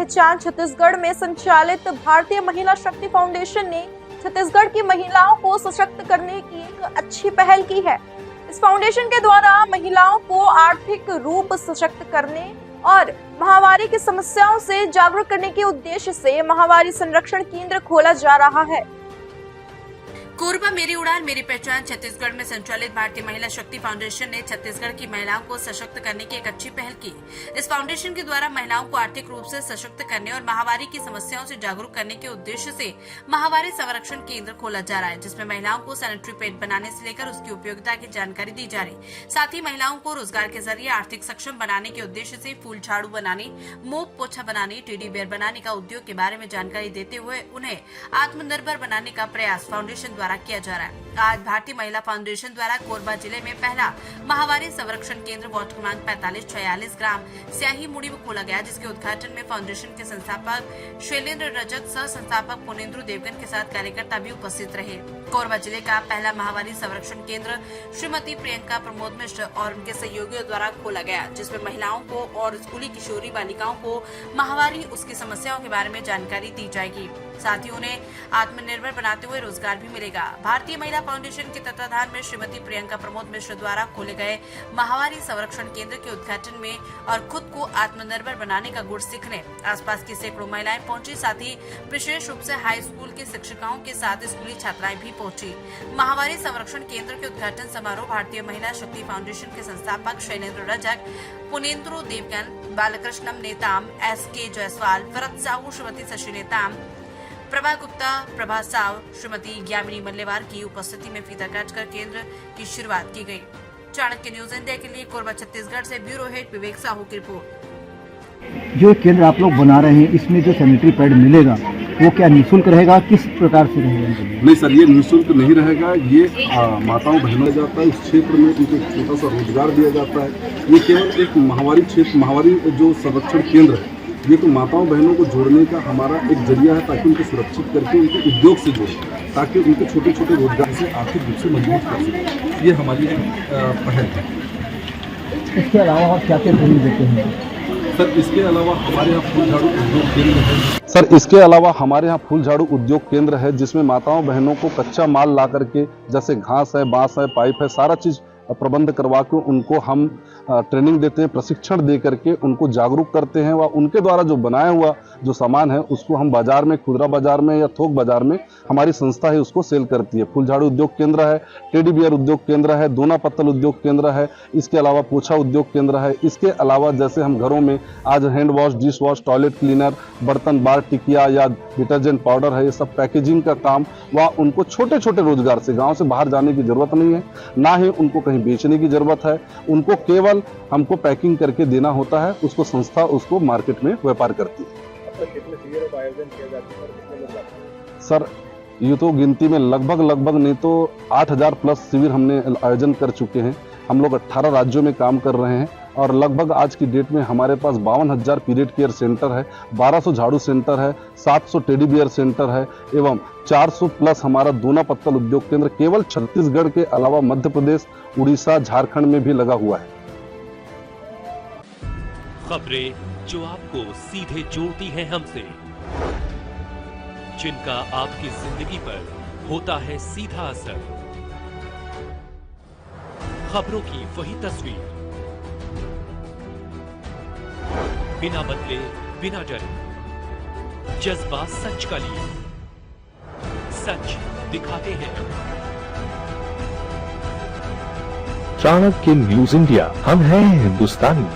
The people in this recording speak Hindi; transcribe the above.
पहचान छत्तीसगढ़ में संचालित भारतीय महिला शक्ति फाउंडेशन ने छत्तीसगढ़ की महिलाओं को सशक्त करने की एक अच्छी पहल की है। इस फाउंडेशन के द्वारा महिलाओं को आर्थिक रूप सशक्त करने और महामारी की समस्याओं से जागरूक करने के उद्देश्य से महामारी संरक्षण केंद्र खोला जा रहा है। कोरबा मेरी उड़ान मेरी पहचान छत्तीसगढ़ में संचालित भारतीय महिला शक्ति फाउंडेशन ने छत्तीसगढ़ की महिलाओं को सशक्त करने की एक अच्छी पहल की। इस फाउंडेशन के द्वारा महिलाओं को आर्थिक रूप से सशक्त करने और महामारी की समस्याओं से जागरूक करने के उद्देश्य से महामारी संरक्षण केंद्र खोला जा रहा है, जिसमें महिलाओं को सैनिटरी पैड बनाने से लेकर उसकी उपयोगिता की जानकारी दी जा रही। साथ ही महिलाओं को रोजगार के जरिए आर्थिक सक्षम बनाने के उद्देश्य से फूल झाड़ू बनाने, मोप पोछा बनाने, टेडी बेयर बनाने का उद्योग के बारे में जानकारी देते हुए उन्हें आत्मनिर्भर बनाने का प्रयास फाउंडेशन द्वारा किया जा रहा है। आज भारतीय महिला फाउंडेशन द्वारा कोरबा जिले में पहला महामारी संरक्षण केंद्र वार्ड क्रमांक 4546 ग्राम स्याही मुड़ी में खोला गया, जिसके उद्घाटन में फाउंडेशन के संस्थापक शैलेंद्र रजक, सह संस्थापक पुनेंद्र देवगन के साथ कार्यकर्ता भी उपस्थित रहे। कोरबा जिले का पहला महामारी संरक्षण केंद्र श्रीमती प्रियंका प्रमोद मिश्र और उनके सहयोगियों द्वारा खोला गया, जिसमें महिलाओं को और स्कूली किशोरी बालिकाओं को महामारी उसकी समस्याओं के बारे में जानकारी दी जाएगी। साथ ही उन्हें आत्मनिर्भर बनाते हुए रोजगार भी मिलेगा। भारतीय महिला फाउंडेशन के तत्वाधान में श्रीमती प्रियंका प्रमोद मिश्र द्वारा खोले गए महामारी संरक्षण केंद्र के उद्घाटन में और खुद को आत्मनिर्भर बनाने का गुण सीखने आसपास की सैकड़ों महिलाएं पहुंची। साथ ही विशेष रूप से हाई स्कूल के शिक्षिकाओं के साथ स्कूली छात्राएं भी पहुंची। महामारी संरक्षण केंद्र के उद्घाटन समारोह भारतीय महिला शक्ति फाउंडेशन के संस्थापक शैलेंद्र रजक, पुनेंद्र देवगन, बालकृष्णम नेताम, SK जायसवाल, भरत साहू, श्रीमती शशि नेताम, प्रभा गुप्ता, प्रभा साव, श्रीमती ज्ञामिनी मल्लेवार की उपस्थिति में फीता काटकर केंद्र की शुरुआत की गई। चाणक्य न्यूज इंडिया के लिए कोरबा छत्तीसगढ़ से ब्यूरो हेड विवेक साहू की रिपोर्ट। जो केंद्र आप लोग बना रहे हैं, इसमें जो सैनिटरी पैड मिलेगा वो क्या निःशुल्क रहेगा, किस प्रकार से रहेगा? नहीं सर, ये निःशुल्क नहीं रहेगा। ये माताओं बहनों जाता है, उस क्षेत्र में उनको छोटा सा रोजगार दिया जाता है। ये केवल एक महामारी जो संरक्षण केंद्र है, ये तो माताओं बहनों को जोड़ने का हमारा एक जरिया है, ताकि उनको सुरक्षित करके उनको उद्योग से जोड़ें, ताकि उनके छोटे छोटे रोजगार से आर्थिक रूप से मजबूत कर सकें। ये हमारी पहल है। इसके अलावा और क्या क्या ट्रेनिंग देते हैं सर? इसके अलावा हमारे यहाँ फूल झाड़ू उद्योग केंद्र है। सर, इसके अलावा हमारे यहाँ फूल झाड़ू उद्योग केंद्र है, जिसमें माताओं बहनों को कच्चा माल ला करके, जैसे घास है, बांस है, पाइप है, सारा चीज़ प्रबंध करवा के उनको हम ट्रेनिंग देते हैं, प्रशिक्षण दे करके उनको जागरूक करते हैं। व उनके द्वारा जो बनाया हुआ जो सामान है उसको हम बाजार में, खुदरा बाजार में या थोक बाजार में हमारी संस्था है उसको सेल करती है। फूल झाड़ू उद्योग केंद्र है, टेडी बियर उद्योग केंद्र है, दोना पत्तल उद्योग केंद्र है, इसके अलावा पोछा उद्योग केंद्र है। इसके अलावा जैसे हम घरों में आज hand wash, dish wash, toilet cleaner, बर्तन बार, टिकिया या डिटर्जेंट पाउडर है, ये सब पैकेजिंग का काम, व उनको छोटे छोटे रोजगार से, गाँव से बाहर जाने की जरूरत नहीं है, ना ही उनको कहीं बेचने की जरूरत है। उनको केवल हमको पैकिंग करके देना होता है, उसको संस्था उसको मार्केट में व्यापार करती है। कितने शिविरों का आयोजन किया जाता है और कितने लोग जाते हैं? सर, ये तो गिनती में लगभग नहीं तो 8000 प्लस शिविर हमने आयोजन कर चुके हैं। हम लोग 18 राज्यों में काम कर रहे हैं और लगभग आज की डेट में हमारे पास 52,000 पीरियड केयर सेंटर है, 1200 झाड़ू सेंटर है, 700 टेडी बियर सेंटर है एवं 400 प्लस हमारा दोना पत्तल उद्योग केंद्र केवल छत्तीसगढ़ के अलावा मध्य प्रदेश, उड़ीसा, झारखंड में भी लगा हुआ है। खबरें जो आपको सीधे जोड़ती हैं हमसे, जिनका आपकी जिंदगी पर होता है सीधा असर, खबरों की वही तस्वीर, बिना बदले, बिना डरे, जज्बा सच का लिए, सच दिखाते हैं। चाणक्य न्यूज इंडिया, हम हैं हिंदुस्तानी।